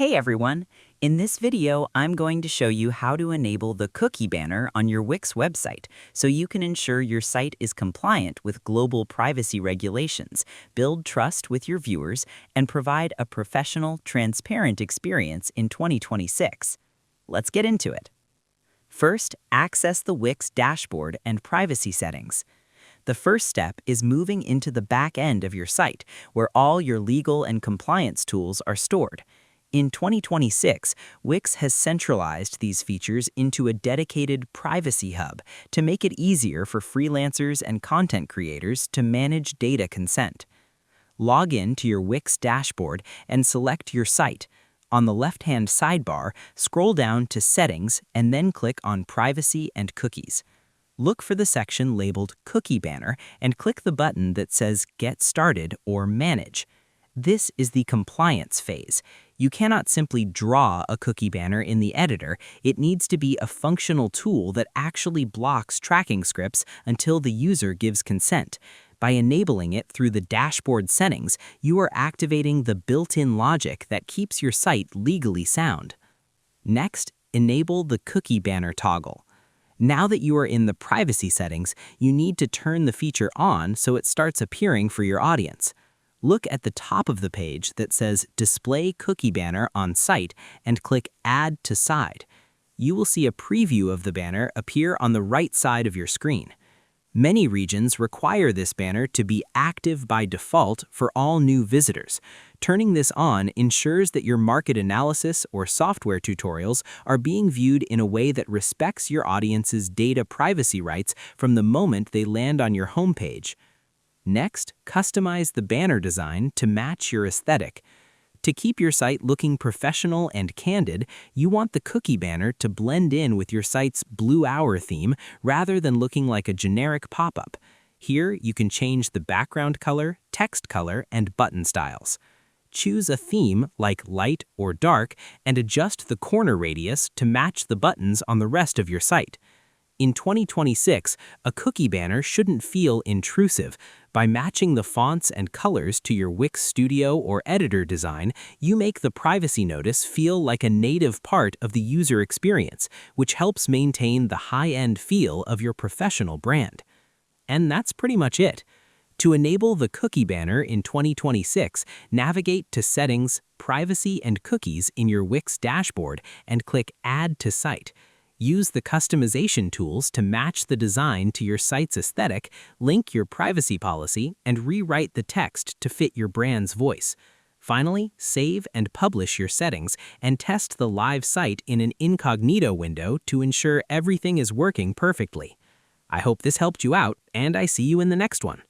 Hey everyone! In this video, I'm going to show you how to enable the cookie banner on your Wix website so you can ensure your site is compliant with global privacy regulations, build trust with your viewers, and provide a professional, transparent experience in 2026. Let's get into it. First, access the Wix dashboard and privacy settings. The first step is moving into the back end of your site, where all your legal and compliance tools are stored. In 2026, Wix has centralized these features into a dedicated privacy hub to make it easier for freelancers and content creators to manage data consent. Log in to your Wix dashboard and select your site. On the left-hand sidebar, scroll down to Settings and then click on Privacy and Cookies. Look for the section labeled Cookie Banner and click the button that says Get Started or Manage. This is the compliance phase. You cannot simply draw a cookie banner in the editor. It needs to be a functional tool that actually blocks tracking scripts until the user gives consent. By enabling it through the dashboard settings, you are activating the built-in logic that keeps your site legally sound. Next, enable the cookie banner toggle. Now that you are in the privacy settings, you need to turn the feature on so it starts appearing for your audience. Look at the top of the page that says Display Cookie Banner on Site and click Add to Side. You will see a preview of the banner appear on the right side of your screen. Many regions require this banner to be active by default for all new visitors. Turning this on ensures that your market analysis or software tutorials are being viewed in a way that respects your audience's data privacy rights from the moment they land on your homepage. Next, customize the banner design to match your aesthetic. To keep your site looking professional and candid, you want the cookie banner to blend in with your site's Blue Hour theme rather than looking like a generic pop-up. Here, you can change the background color, text color, and button styles. Choose a theme like light or dark and adjust the corner radius to match the buttons on the rest of your site. In 2026, a cookie banner shouldn't feel intrusive. By matching the fonts and colors to your Wix Studio or editor design, you make the privacy notice feel like a native part of the user experience, which helps maintain the high-end feel of your professional brand. And that's pretty much it. To enable the cookie banner in 2026, navigate to Settings, Privacy and Cookies in your Wix dashboard and click Add to Site. Use the customization tools to match the design to your site's aesthetic, link your privacy policy, and rewrite the text to fit your brand's voice. Finally, save and publish your settings and test the live site in an incognito window to ensure everything is working perfectly. I hope this helped you out, and I see you in the next one.